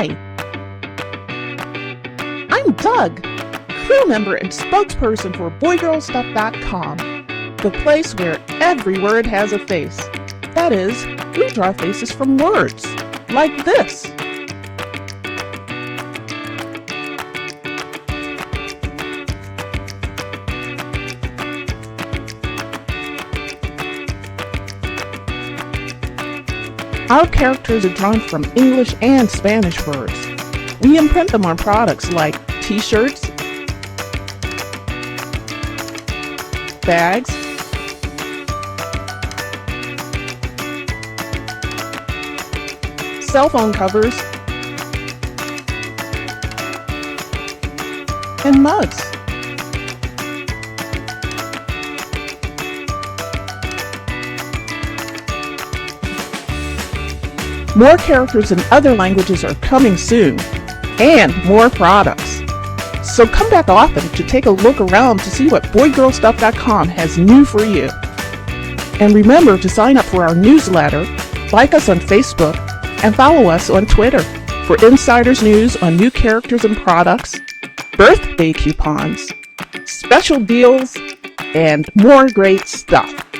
Hi, I'm Doug, crew member and spokesperson for boygirlstuff.com, the place where every word has a face. That is, we draw faces from words, like this. Our characters are drawn from English and Spanish words. We imprint them on products like t-shirts, bags, cell phone covers, and mugs. More characters in other languages are coming soon, and more products. So come back often to take a look around to see what boygirlstuff.com has new for you. And remember to sign up for our newsletter, like us on Facebook, and follow us on Twitter for insider's news on new characters and products, birthday coupons, special deals, and more great stuff.